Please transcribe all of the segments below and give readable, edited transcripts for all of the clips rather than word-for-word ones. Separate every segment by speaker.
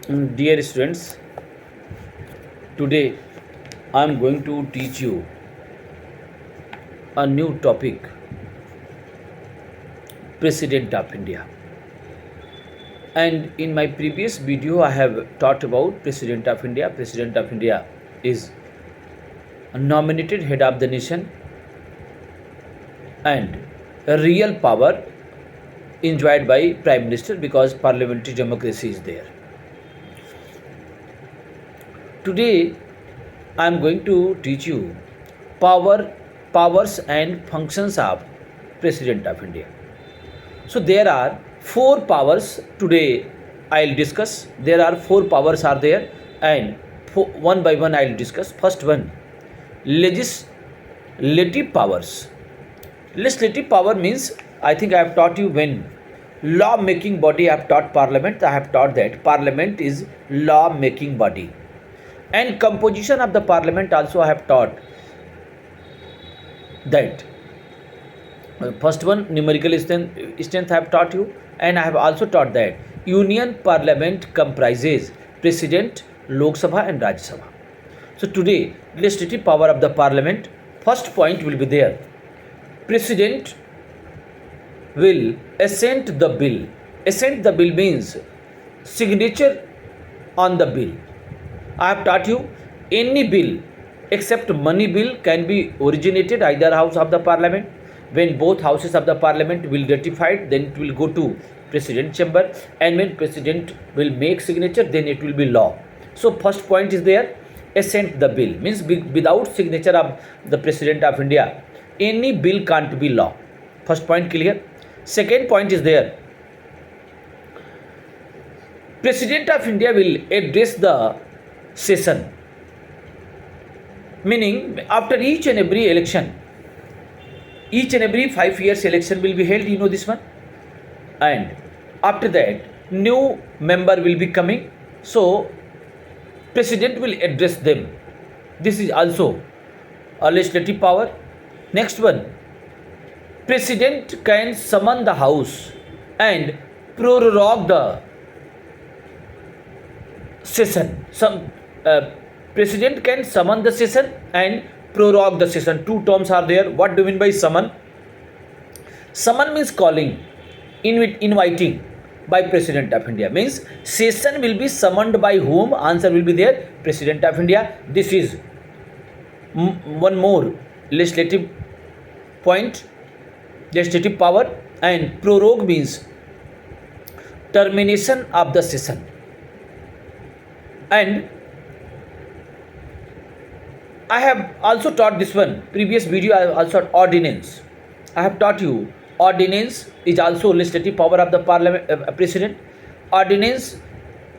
Speaker 1: Dear students, today I am going to teach you a new topic, President of India. And in my previous video, I have taught about President of India. President of India is a nominated head of the nation and a real power enjoyed by Prime Minister because parliamentary democracy is there. Today, I am going to teach you powers and functions of President of India. So there are four powers today I'll discuss. There are four powers are there and one by one I'll discuss. First one, legislative powers. Legislative power means I think I have taught you when law making body I have taught parliament. I have taught that parliament is law making body and composition of the parliament also I have taught that. First one, numerical strength I have taught you, and I have also taught that Union Parliament comprises President, Lok Sabha and Rajya Sabha. So today, legislative power of the Parliament, first point will be there. President will assent the bill. Assent the bill means signature on the bill. I have taught you any bill except money bill can be originated either house of the Parliament. When both houses of the parliament will ratify it, then it will go to president chamber, and when president will make signature, then it will be law. So first point is there, assent the bill means without signature of the president of India, any bill can't be law. First point clear. Second point is there, president of India will address the session, meaning after each and every election, each and every 5 years election will be held, you know this one, and after that new member will be coming, so president will address them. This is also a legislative power. Next one, president can summon the house and prorogue the session. President can summon the session and prorogue the session. Two terms are there. What do you mean by summon? Summon means calling, inviting by President of India. Means session will be summoned by whom? Answer will be there, President of India. This is one more legislative point, legislative power. And prorogue means termination of the session. And I have also taught this one. Previous video I have also taught ordinance. I have taught you ordinance is also legislative power of the parliament, president. Ordinance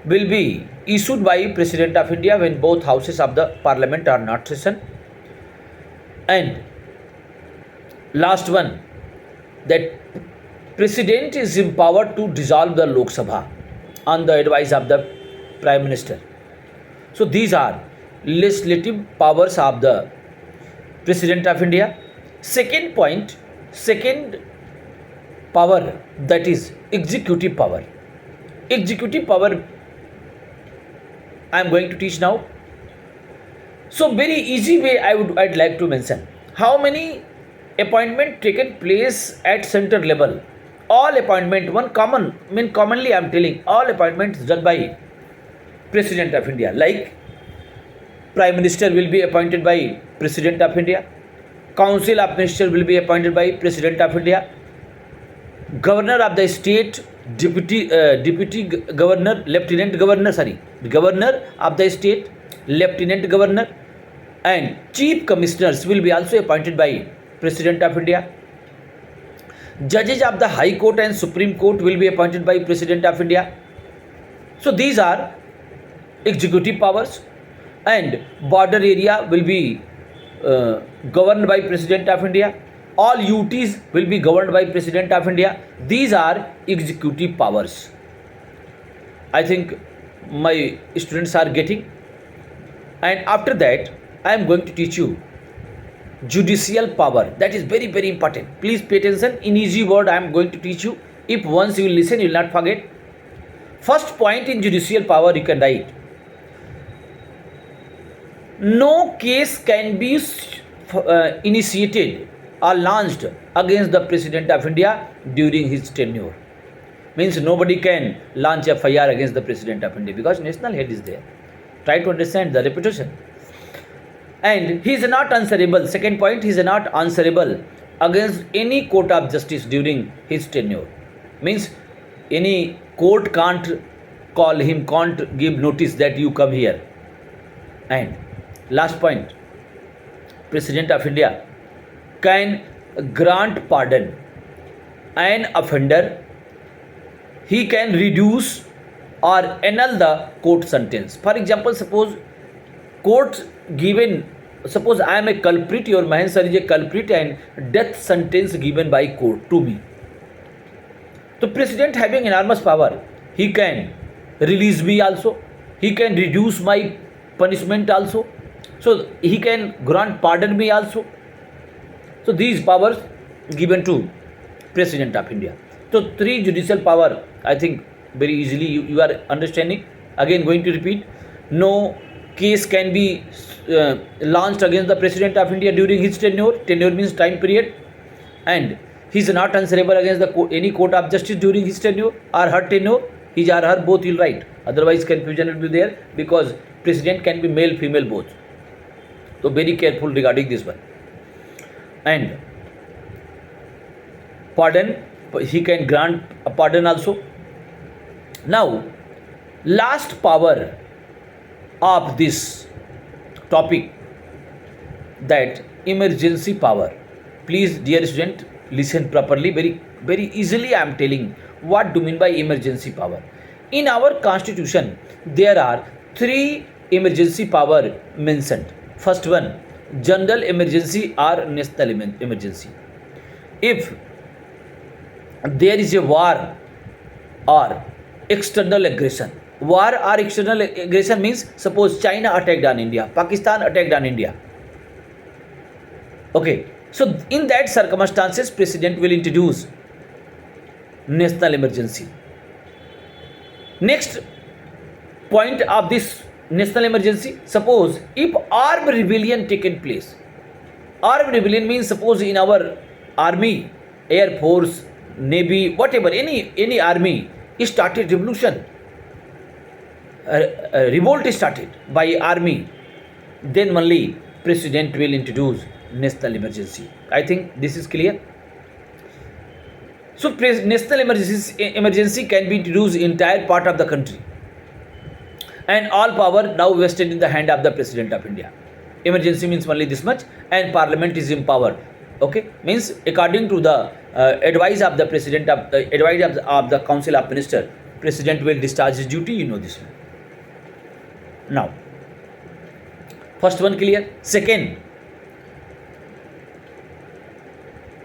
Speaker 1: will be issued by President of India when both houses of the parliament are not session. And last one, that president is empowered to dissolve the Lok Sabha on the advice of the Prime Minister. So these are legislative powers of the President of India. Second point, second power, that is executive power. Executive power I am going to teach now. So very easy way I'd like to mention how many appointment taken place at center level. All appointment, commonly I am telling all appointments done by President of India, like Prime Minister will be appointed by President of India. Council of Ministers will be appointed by President of India. Governor of the state, deputy governor, governor of the state, lieutenant governor, and chief commissioners will be also appointed by President of India. Judges of the High Court and Supreme Court will be appointed by President of India. So these are executive powers. And border area will be governed by President of India. All UTs will be governed by President of India. These are executive powers. I think my students are getting. And after that, I am going to teach you judicial power. That is very, very important. Please pay attention. In easy word, I am going to teach you. If once you will listen, you will not forget. First point in judicial power, you can write, no case can be initiated or launched against the President of India during his tenure. Means nobody can launch FIR against the President of India because national head is there. Try to understand the reputation. And he is not answerable. Second point, he is not answerable against any court of justice during his tenure. Means any court can't call him, can't give notice that you come here. And last point, President of India can grant pardon an offender. He can reduce or annul the court sentence. For example, suppose court given, suppose I am a culprit, your Mahen sir is a culprit, and death sentence given by court to me. So president having enormous power, he can release me also, he can reduce my punishment also, so he can grant pardon me also. So these powers given to President of India. So three judicial power, I think very easily you are understanding. Again going to repeat, no case can be launched against the President of India during his tenure. Tenure means time period, and he is not answerable against any court of justice during his tenure or her tenure. His or her both will write. Otherwise confusion will be there because president can be male, female both. So very careful regarding this one. And pardon, he can grant a pardon also. Now, last power of this topic, that emergency power. Please, dear student, listen properly. Very easily I am telling what do mean by emergency power. In our constitution, there are three emergency power mentioned. First one, general emergency or national emergency. If there is a war or external aggression. War or external aggression means suppose China attacked on India, Pakistan attacked on India. Okay, so in that circumstances, president will introduce national emergency. Next point of this national emergency, suppose if armed rebellion taken place. Armed rebellion means suppose in our army, air force, navy, whatever, any army started revolution, revolt started by army, then only president will introduce national emergency. I think this is clear. So national emergency can be introduced in entire part of the country, and all power now vested in the hand of the President of India. Emergency means only this much, and parliament is empowered. Okay, means according to the advice of the president of advice of the council of minister, president will discharge his duty. You know this one. Now, first one clear. Second,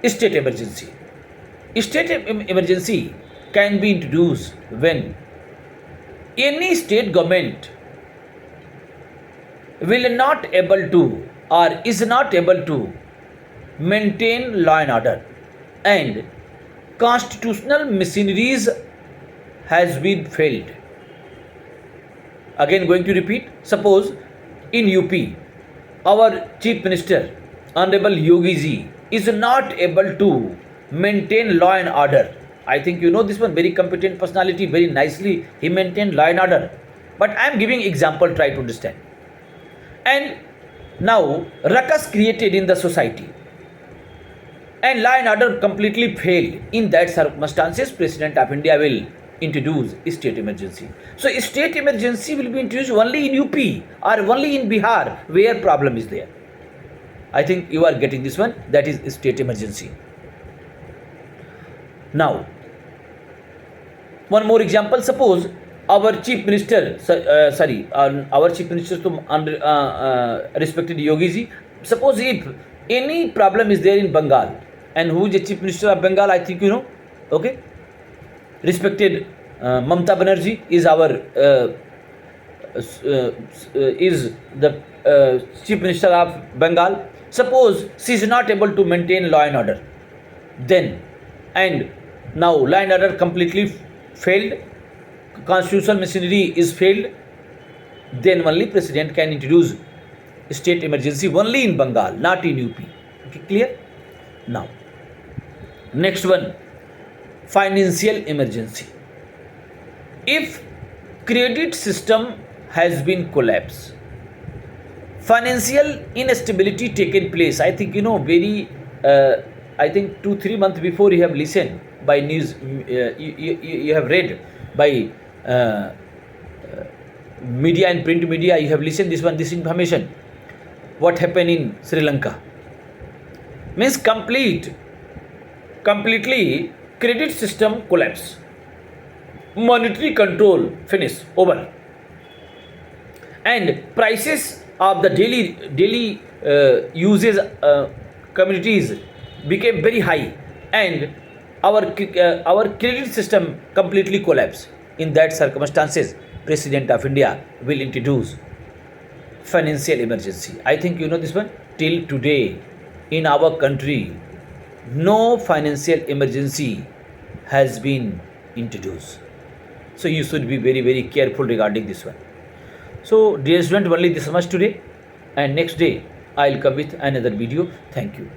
Speaker 1: state emergency. State emergency can be introduced when any state government will not able to or is not able to maintain law and order, and constitutional machineries has been failed. Again going to repeat, suppose in UP our chief minister honorable Yogi ji is not able to maintain law and order. I think you know this one, very competent personality, very nicely he maintained law and order, but I am giving example, try to understand. And now ruckus created in the society and law and order completely failed. In that circumstances, President of India will introduce state emergency. So state emergency will be introduced only in UP or only in Bihar where problem is there. I think you are getting this one, that is state emergency. Now, one more example, suppose our chief minister, our chief minister to respected Yogi ji, suppose if any problem is there in Bengal, and who is the chief minister of Bengal, I think you know, okay, respected Mamata Banerjee is our is the chief minister of Bengal. Suppose she is not able to maintain law and order, then, and now law and order completely failed, constitutional machinery is failed, then only president can introduce state emergency only in Bengal, not in UP. Okay, clear? Now, next one, financial emergency. If credit system has been collapsed, financial instability taken place. I think I think 2-3 months before you have listened by news, you have read by media and print media. You have listened this information. What happened in Sri Lanka means completely credit system collapse, monetary control finish over, and prices of the daily uses communities became very high, and our credit system completely collapsed. In that circumstances, President of India will introduce financial emergency. I think you know this one. Till today, in our country, no financial emergency has been introduced. So you should be very careful regarding this one. So dear student, only this much today, and next day I'll come with another video. Thank you.